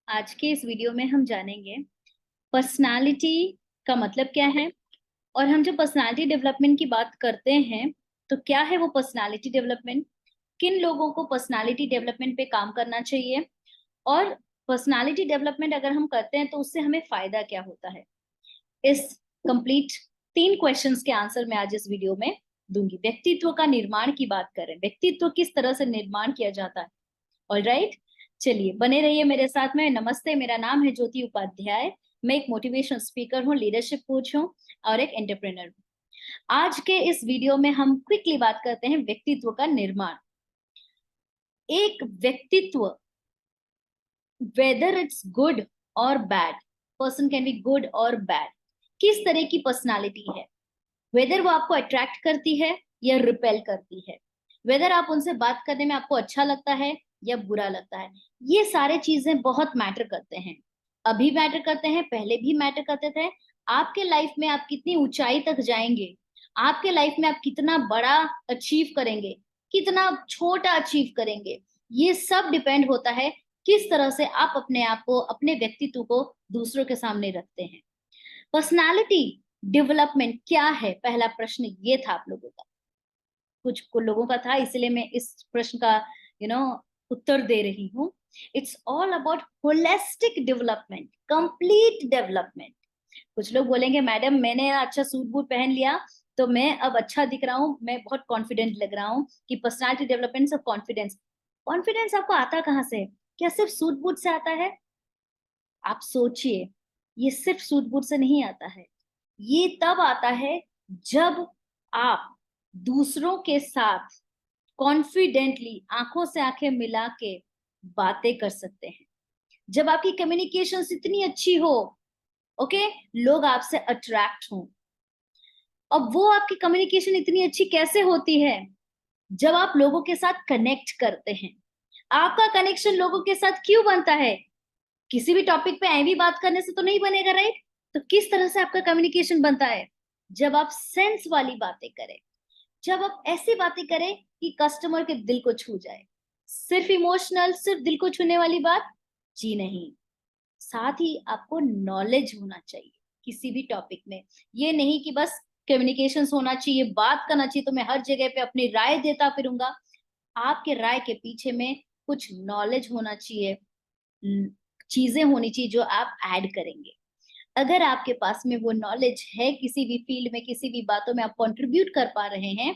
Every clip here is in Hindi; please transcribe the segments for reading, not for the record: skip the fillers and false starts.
आज के इस वीडियो में हम जानेंगे पर्सनालिटी का मतलब क्या है। और हम जब पर्सनालिटी डेवलपमेंट की बात करते हैं तो क्या है वो पर्सनालिटी डेवलपमेंट, किन लोगों को पर्सनालिटी डेवलपमेंट पे काम करना चाहिए, और पर्सनालिटी डेवलपमेंट अगर हम करते हैं तो उससे हमें फायदा क्या होता है। इस कंप्लीट 3 क्वेश्चंस के आंसर मैं आज इस वीडियो में दूंगी। व्यक्तित्व का निर्माण की बात करें, व्यक्तित्व किस तरह से निर्माण किया जाता है। ऑलराइट, चलिए बने रहिए मेरे साथ में। नमस्ते, मेरा नाम है ज्योति उपाध्याय। मैं एक मोटिवेशनल स्पीकर हूँ, लीडरशिप कोच हूँ और एक एंटरप्रेन्योर हूँ। आज के इस वीडियो में हम क्विकली बात करते हैं व्यक्तित्व का निर्माण। एक व्यक्तित्व, वेदर इट्स गुड और bad, person can be good और बैड, किस तरह की पर्सनालिटी है, वेदर वो आपको अट्रैक्ट करती है या रिपेल करती है, वेदर आप उनसे बात करने में आपको अच्छा लगता है या बुरा लगता है, ये सारे चीजें बहुत मैटर करते हैं। अभी मैटर करते हैं, पहले भी मैटर करते थे। आपके लाइफ में आप कितनी ऊंचाई तक जाएंगे, आपके लाइफ में आप कितना बड़ा अचीव करेंगे, कितना छोटा अचीव करेंगे, ये सब डिपेंड होता है किस तरह से आप अपने आप को, अपने व्यक्तित्व को दूसरों के सामने रखते हैं। पर्सनालिटी डेवलपमेंट क्या है, पहला प्रश्न ये था आप लोगों का, कुछ लोगों का था, इसलिए मैं इस प्रश्न का उत्तर दे रही हूँ। It's all about holistic development, complete development. कुछ लोग बोलेंगे मैडम मैंने अच्छा सूट बूट पहन लिया तो मैं अब अच्छा दिख रहा हूँ, मैं बहुत कॉन्फिडेंट लग रहा हूँ, कि personality development of confidence. Confidence आपको आता कहाँ से, क्या सिर्फ सूट बूट से आता है? आप सोचिए, ये सिर्फ सूट बूट से नहीं आता है। ये तब आता है जब आप दूसरों के साथ कॉन्फिडेंटली आंखों से आंखें मिला के बातें कर सकते हैं, जब आपकी कम्युनिकेशन इतनी अच्छी हो, ओके, लोग आपसे अट्रैक्ट हों। अब वो आपकी कम्युनिकेशन इतनी अच्छी कैसे होती है? जब आप लोगों के साथ कनेक्ट करते हैं। आपका कनेक्शन लोगों के साथ क्यों बनता है? किसी भी टॉपिक पे ऐ भी बात करने से तो नहीं बनेगा, राइट? तो किस तरह से आपका कम्युनिकेशन बनता है? जब आप सेंस वाली बातें करें, जब आप ऐसी बातें करें कि कस्टमर के दिल को छू जाए। सिर्फ इमोशनल, सिर्फ दिल को छूने वाली बात जी नहीं, साथ ही आपको नॉलेज होना चाहिए किसी भी टॉपिक में। ये नहीं कि बस कम्युनिकेशन होना चाहिए, बात करना चाहिए तो मैं हर जगह पे अपनी राय देता फिरूंगा। आपके राय के पीछे में कुछ नॉलेज होना चाहिए, चीजें होनी चाहिए जो आप ऐड करेंगे। अगर आपके पास में वो नॉलेज है, किसी भी फील्ड में, किसी भी बातों में आप कंट्रीब्यूट कर पा रहे हैं,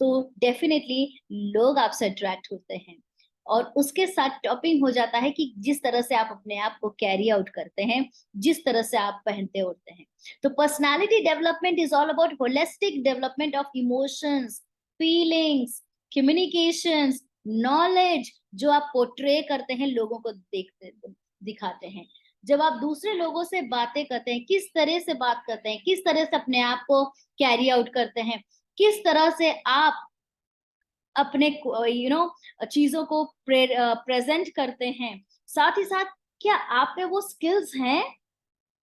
तो डेफिनेटली लोग आपसे अट्रैक्ट होते हैं। और उसके साथ टॉपिंग हो जाता है कि जिस तरह से आप अपने आप को कैरी आउट करते हैं, जिस तरह से आप पहनते ओढ़ते हैं। तो personality development is all about holistic development of emotions, feelings, communications, knowledge, जो आप पोर्ट्रे करते हैं, लोगों को देखते दिखाते हैं। जब आप दूसरे लोगों से बातें करते हैं, किस तरह से बात करते हैं, किस तरह से अपने आप को कैरी आउट करते हैं, किस तरह से आप अपने चीजों को प्रेजेंट करते हैं, साथ ही साथ क्या आप में वो स्किल्स हैं?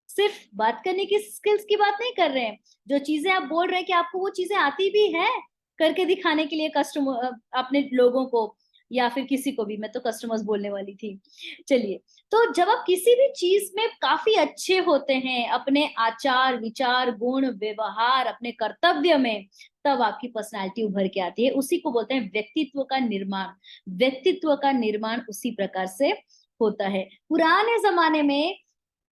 सिर्फ बात करने की स्किल्स की बात नहीं कर रहे हैं, जो चीजें आप बोल रहे हैं कि आपको वो चीजें आती भी है करके दिखाने के लिए कस्टमर, अपने लोगों को या फिर किसी को भी, मैं तो कस्टमर्स बोलने वाली थी। चलिए, तो जब आप किसी भी चीज में काफी अच्छे होते हैं, अपने आचार विचार गुण व्यवहार, अपने कर्तव्य में, तब आपकी पर्सनालिटी उभर के आती है। उसी को बोलते हैं व्यक्तित्व का निर्माण। व्यक्तित्व का निर्माण उसी प्रकार से होता है। पुराने जमाने में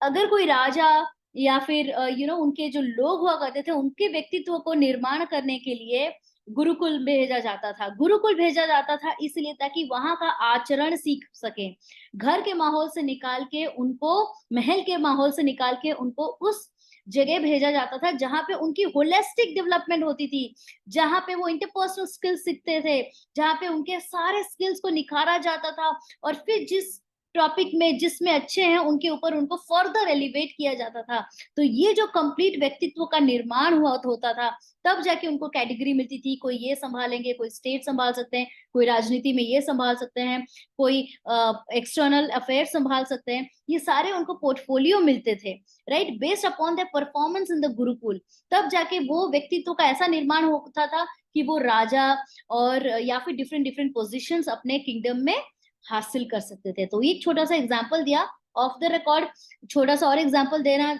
अगर कोई राजा या फिर उनके जो लोग हुआ करते थे, उनके व्यक्तित्व को निर्माण करने के लिए गुरुकुल भेजा जाता था। गुरुकुल भेजा जाता था इसलिए ताकि वहां का आचरण सीख सके। घर के माहौल से निकाल के उनको, महल के माहौल से निकाल के उनको उस जगह भेजा जाता था जहां पे उनकी होलिस्टिक डेवलपमेंट होती थी, जहां पे वो इंटरपर्सनल स्किल्स सीखते थे, जहां पे उनके सारे स्किल्स को निखारा जाता था, और फिर जिस टॉपिक में जिसमें अच्छे हैं उनके ऊपर उनको फर्दर एलिवेट किया जाता था। तो ये जो कंप्लीट व्यक्तित्व का निर्माण हुआ होता था, तब जाके उनको कैटेगरी मिलती थी। कोई ये संभालेंगे, कोई स्टेट संभाल सकते हैं, कोई राजनीति में ये संभाल सकते हैं, कोई एक्सटर्नल अफेयर संभाल सकते हैं, ये सारे उनको पोर्टफोलियो मिलते थे, right, based upon the performance in the Gurukul. तब जाके वो व्यक्तित्व का ऐसा निर्माण होता था कि वो राजा और या फिर डिफरेंट डिफरेंट पोजिशन अपने किंगडम में हासिल कर सकते थे। तो एक छोटा सा एग्जाम्पल दिया, ऑफ द रिकॉर्ड छोटा सा और एग्जाम्पल देना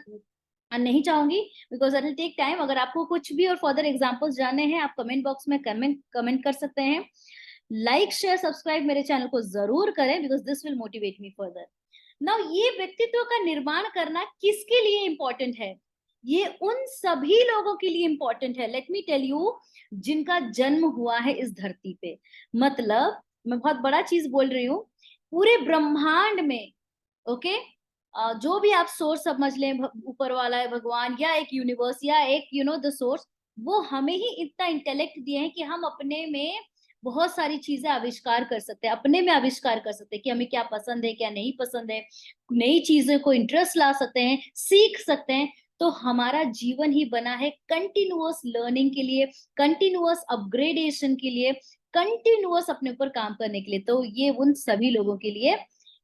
नहीं चाहूंगी because it will take time. अगर आपको कुछ भी और फर्दर एग्जाम्पल्स जानने हैं आप कमेंट बॉक्स में कमेंट कर सकते हैं। लाइक शेयर सब्सक्राइब मेरे चैनल को जरूर करें because this will motivate me further. Now ये व्यक्तित्व का निर्माण करना किसके लिए इंपॉर्टेंट है? ये उन सभी लोगों के लिए इंपॉर्टेंट है, लेट मी टेल यू, जिनका जन्म हुआ है इस धरती पे। मतलब मैं बहुत बड़ा चीज बोल रही हूँ, पूरे ब्रह्मांड में, ओके, जो भी आप सोर्स समझ लें, ऊपर वाला है भगवान या एक यूनिवर्स या एक द सोर्स, वो हमें ही इतना इंटेलेक्ट दिए हैं कि हम अपने में बहुत सारी चीजें आविष्कार कर सकते हैं, अपने में आविष्कार कर सकते हैं कि हमें क्या पसंद है क्या नहीं पसंद है, नई चीजों को इंटरेस्ट ला सकते हैं, सीख सकते हैं। तो हमारा जीवन ही बना है कंटिन्यूअस लर्निंग के लिए, कंटिन्यूअस अपग्रेडेशन के लिए, कंटिन्यूअस अपने ऊपर काम करने के लिए। तो ये उन सभी लोगों के लिए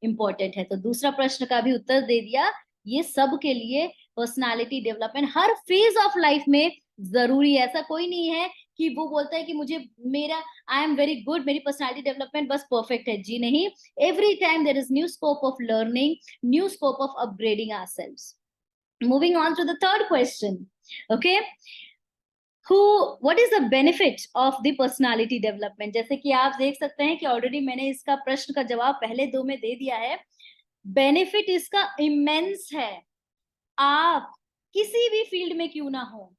इंपॉर्टेंट है। तो दूसरा प्रश्न का भी उत्तर दे दिया, ये सब के लिए personality development her phase of life में जरूरी है। ऐसा कोई नहीं है कि वो बोलता है कि मुझे मेरा आई एम वेरी गुड, मेरी पर्सनालिटी डेवलपमेंट बस परफेक्ट है। जी नहीं, every time there is new scope of learning, new scope of upgrading ourselves. Moving on to the third question, okay, what is the benefit of the personality development? जैसे कि आप देख सकते हैं कि ऑलरेडी मैंने इसका प्रश्न का जवाब पहले दो में दे दिया है। बेनिफिट इसका इमेंस है। आप किसी भी फील्ड में क्यों ना हो,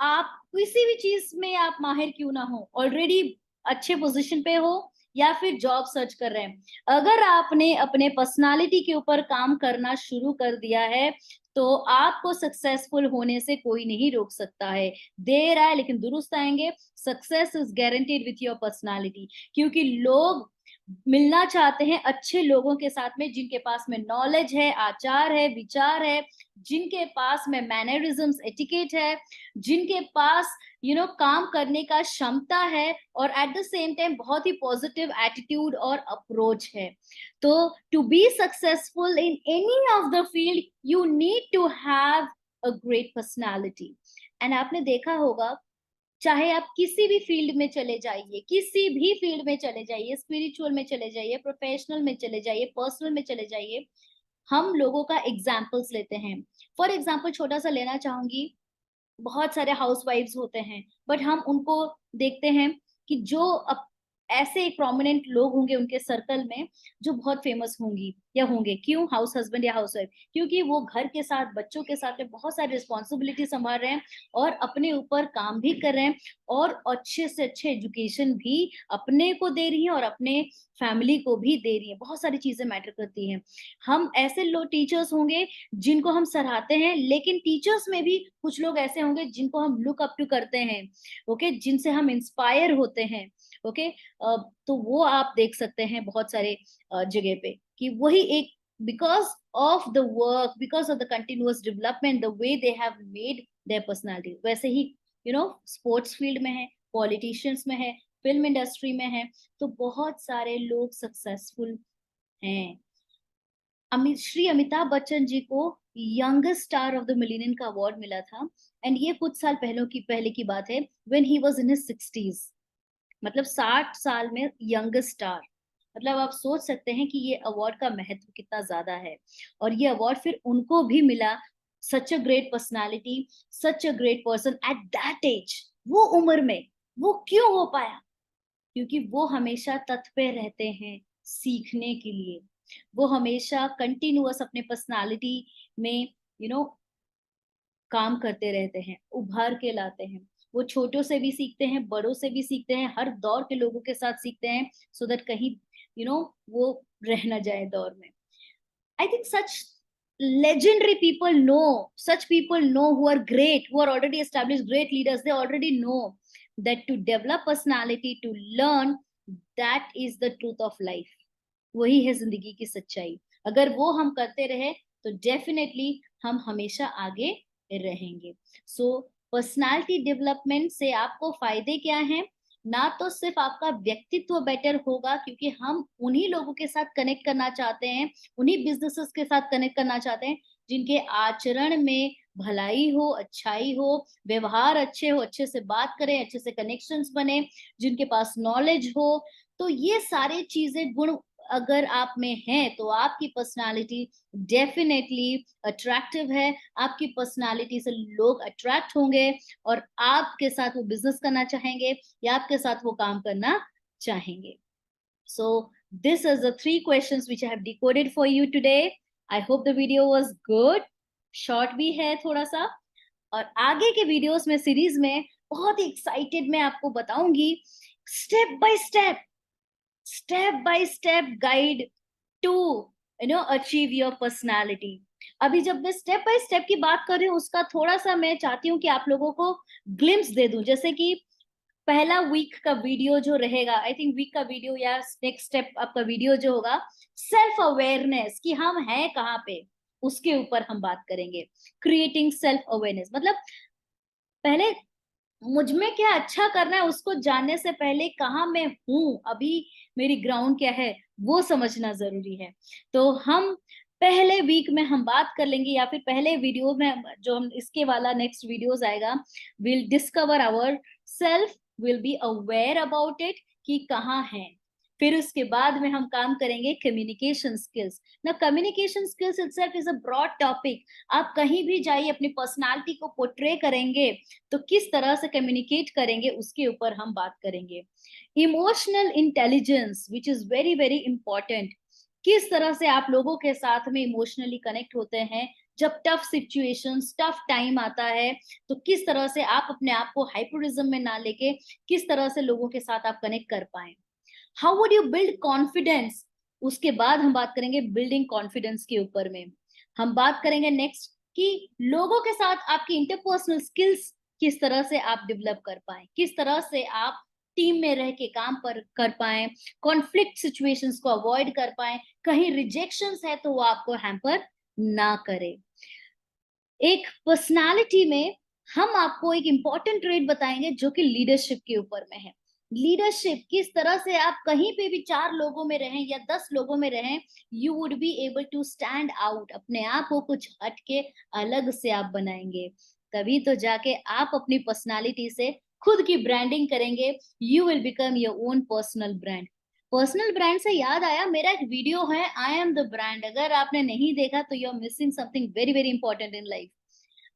आप किसी भी चीज में आप माहिर क्यों ना हो, ऑलरेडी अच्छे पोजीशन पे हो या फिर जॉब सर्च कर रहे हैं, अगर आपने अपने पर्सनालिटी के ऊपर काम करना शुरू कर दिया है तो आपको सक्सेसफुल होने से कोई नहीं रोक सकता है। देर आए लेकिन दुरुस्त आएंगे। Success is guaranteed with your personality, क्योंकि लोग मिलना चाहते हैं अच्छे लोगों के साथ में, जिनके पास में नॉलेज है, आचार है, विचार है, जिनके पास में मैनरिज्म्स, एटिकेट है, जिनके पास काम करने का क्षमता है और एट द सेम टाइम बहुत ही पॉजिटिव एटीट्यूड और अप्रोच है। तो to be successful in any of the field you need to have a great personality. And आपने देखा होगा, चाहे आप किसी भी फील्ड में चले जाइए, किसी भी फील्ड में चले जाइए, स्पिरिचुअल में चले जाइए, प्रोफेशनल में चले जाइए, पर्सनल में चले जाइए, हम लोगों का एग्जाम्पल्स लेते हैं। फॉर एग्जाम्पल छोटा सा लेना चाहूंगी, बहुत सारे हाउसवाइफ्स होते हैं बट हम उनको देखते हैं कि जो ऐसे प्रोमिनेंट लोग होंगे उनके सर्कल में जो बहुत फेमस होंगी या होंगे, क्यों? हाउस हस्बैंड या हाउस वाइफ, क्योंकि वो घर के साथ, बच्चों के साथ में बहुत सारी रिस्पॉन्सिबिलिटी संभाल रहे हैं और अपने ऊपर काम भी कर रहे हैं और अच्छे से अच्छे एजुकेशन भी अपने को दे रही है और अपने फैमिली को भी दे रही है। बहुत सारी चीजें मैटर करती हैं। हम ऐसे लोग टीचर्स होंगे जिनको हम सराहते हैं, लेकिन टीचर्स में भी कुछ लोग ऐसे होंगे जिनको हम लुक अप टू करते हैं, ओके, जिनसे हम इंस्पायर होते हैं, ओके। तो वो आप देख सकते हैं बहुत सारे जगह पे कि वही एक because of the work, because of the continuous development, the way they have made their personality. वैसे ही स्पोर्ट्स फील्ड में है, पॉलिटिशियंस में है, फिल्म इंडस्ट्री में है, तो बहुत सारे लोग सक्सेसफुल हैं। श्री अमिताभ बच्चन जी को youngest star of the millennium का अवार्ड मिला था। एंड ये कुछ साल पहले की बात है, when he was in his 60s, मतलब 60 साल में यंगेस्ट स्टार। मतलब आप सोच सकते हैं कि ये अवार्ड का महत्व कितना ज्यादा है। और ये अवार्ड फिर उनको भी मिला, such a great personality, such a great person at that age. वो उम्र में वो क्यों हो पाया? क्योंकि वो हमेशा तत्पर रहते हैं सीखने के लिए, वो हमेशा कंटिन्यूअस अपने पर्सनालिटी में काम करते रहते हैं, उभार के लाते हैं। वो छोटों से भी सीखते हैं, बड़ों से भी सीखते हैं, हर दौर के लोगों के साथ सीखते हैं, सो दैट कहीं वो रह ना जाए दौर में। I think such legendary people know, such people know who are great, who are already established great leaders, they already know that to develop personality, to learn, that is the truth of life। वही है जिंदगी की सच्चाई। अगर वो हम करते रहे तो डेफिनेटली हम हमेशा आगे रहेंगे। सो पर्सनालिटी डेवलपमेंट से आपको फायदे क्या हैं? ना तो सिर्फ आपका व्यक्तित्व बेटर होगा, क्योंकि हम उन्हीं लोगों के साथ कनेक्ट करना चाहते हैं, उन्हीं बिजनेसेस के साथ कनेक्ट करना चाहते हैं जिनके आचरण में भलाई हो, अच्छाई हो, व्यवहार अच्छे हो, अच्छे से बात करें, अच्छे से कनेक्शंस बने, जिनके पास नॉलेज हो। तो ये सारी चीजें, गुण अगर आप में है तो आपकी पर्सनालिटी डेफिनेटली अट्रैक्टिव है, आपकी पर्सनालिटी से लोग अट्रैक्ट होंगे और आपके साथ वो बिजनेस करना चाहेंगे या आपके साथ वो काम करना चाहेंगे. So this is the 3 questions which I have decoded for you today. I hope the video was good. Short भी है थोड़ा सा, और आगे के वीडियोस में सीरीज में बहुत ही एक्साइटेड मैं आपको बताऊंगी step by step guide to achieve your personality. अभी जब मैं स्टेप बाय स्टेप की बात कर रही हूँ उसका थोड़ा सा मैं चाहती हूँ कि आप लोगों को ग्लिम्स दे दूं. जैसे कि पहला वीक का वीडियो जो रहेगा, आई थिंक वीक का वीडियो या नेक्स्ट स्टेप आपका वीडियो जो होगा, सेल्फ अवेयरनेस कि हम हैं कहाँ पे, उसके ऊपर हम बात करेंगे. क्रिएटिंग सेल्फ अवेयरनेस मतलब पहले मुझ में क्या अच्छा करना है उसको जानने से पहले कहाँ मैं हूँ, अभी मेरी ग्राउंड क्या है वो समझना जरूरी है. तो हम पहले वीक में हम बात कर लेंगे या फिर पहले वीडियो में जो हम इसके वाला नेक्स्ट वीडियोस आएगा, will discover our self, will be aware about it कि कहाँ है. फिर उसके बाद में हम काम करेंगे कम्युनिकेशन स्किल्स. ना communication skills itself is a broad topic. आप कहीं भी जाइए अपनी पर्सनालिटी को पोर्ट्रे करेंगे तो किस तरह से कम्युनिकेट करेंगे उसके ऊपर हम बात करेंगे. Emotional intelligence which is very very important. किस तरह से आप लोगों के साथ में इमोशनली कनेक्ट होते हैं जब टफ सिचुएशंस टफ टाइम आता है, तो किस तरह से आप अपने आप को हाइपरिज्म में ना लेके किस तरह से लोगों के साथ आप कनेक्ट कर पाए. How would you build confidence, उसके बाद हम बात करेंगे बिल्डिंग कॉन्फिडेंस के ऊपर में. हम बात करेंगे नेक्स्ट कि लोगों के साथ आपकी इंटरपर्सनल स्किल्स किस तरह से आप डेवलप कर पाए, किस तरह से आप टीम में रह के काम पर कर पाए, कॉन्फ्लिक्ट सिचुएशंस को अवॉइड कर पाए, कहीं रिजेक्शंस है तो वो आपको हैम्पर ना करे. एक पर्सनालिटी में हम आपको एक इंपॉर्टेंट ट्रेड बताएंगे जो कि लीडरशिप के ऊपर में है. लीडरशिप किस तरह से आप कहीं पे भी 4 लोगों में रहें या 10 लोगों में रहें, you would be able to stand out, अपने आप को कुछ हट के अलग से आप बनाएंगे. तभी तो जाके आप अपनी पर्सनालिटी से खुद की ब्रांडिंग करेंगे. You will become your own personal brand. Personal brand से याद आया, मेरा एक वीडियो है आई एम द ब्रांड. अगर आपने नहीं देखा तो you are missing something very very important in life.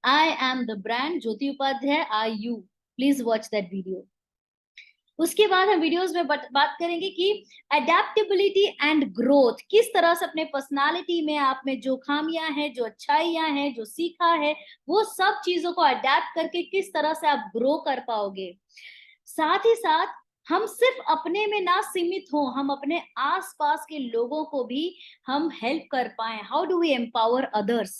I am the brand, Jyoti Upadhyay, are you. Please watch that video. उसके बाद हम वीडियोस में बात करेंगे कि अडेप्टेबिलिटी एंड ग्रोथ, किस तरह से अपने पर्सनालिटी में आप में जो खामियां हैं, जो अच्छाइयां हैं, जो सीखा है, वो सब चीजों को अडेप्ट करके किस तरह से आप ग्रो कर पाओगे. साथ ही साथ हम सिर्फ अपने में ना सीमित हो, हम अपने आसपास के लोगों को भी हम हेल्प कर पाए. How do we empower others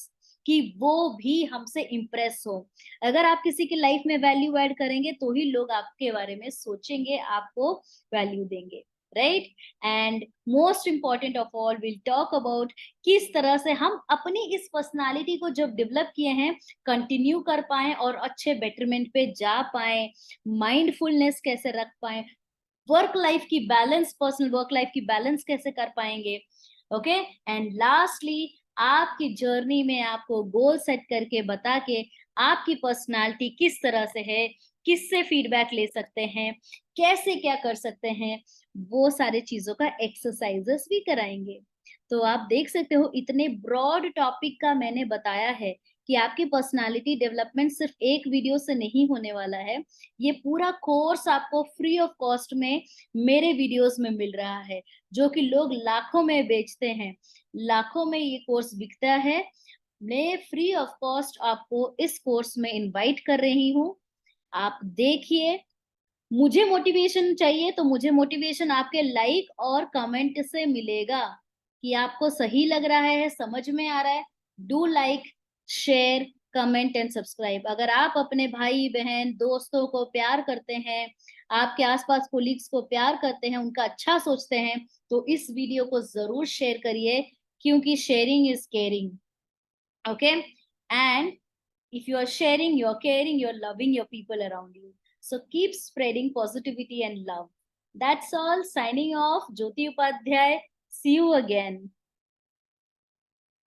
कि वो भी हमसे इम्प्रेस हो. अगर आप किसी की लाइफ में वैल्यू ऐड करेंगे तो ही लोग आपके बारे में सोचेंगे, आपको वैल्यू देंगे, right. And most important of all will talk about किस तरह से हम अपनी इस पर्सनालिटी को जब डेवलप किए हैं कंटिन्यू कर पाए और अच्छे बेटरमेंट पे जा पाए, माइंडफुलनेस कैसे रख पाए, वर्क लाइफ की बैलेंस, पर्सनल वर्क लाइफ की बैलेंस कैसे कर पाएंगे. ओके. एंड लास्टली आपकी जर्नी में आपको गोल सेट करके बता के आपकी पर्सनालिटी किस तरह से है, किससे फीडबैक ले सकते हैं, कैसे क्या कर सकते हैं, वो सारे चीजों का एक्सरसाइजेस भी कराएंगे. तो आप देख सकते हो इतने ब्रॉड टॉपिक का मैंने बताया है कि आपकी पर्सनालिटी डेवलपमेंट सिर्फ एक वीडियो से नहीं होने वाला है. ये पूरा कोर्स आपको फ्री ऑफ कॉस्ट में मेरे वीडियोस में मिल रहा है, जो कि लोग लाखों में बेचते हैं, लाखों में ये कोर्स बिकता है. मैं फ्री ऑफ कॉस्ट आपको इस कोर्स में इनवाइट कर रही हूँ. आप देखिए, मुझे मोटिवेशन चाहिए तो मुझे मोटिवेशन आपके लाइक और कमेंट से मिलेगा कि आपको सही लग रहा है, समझ में आ रहा है. Do like, share, comment and subscribe. अगर आप अपने भाई बहन दोस्तों को प्यार करते हैं, आपके आसपास कोलीग्स को प्यार करते हैं, उनका अच्छा सोचते हैं, तो इस वीडियो को जरूर शेयर करिए, क्योंकि sharing is caring. Okay. And if you are sharing, you are caring, you are loving your people around you. So keep spreading positivity and love. That's all. Signing off. Jyoti Upadhyay. See you again.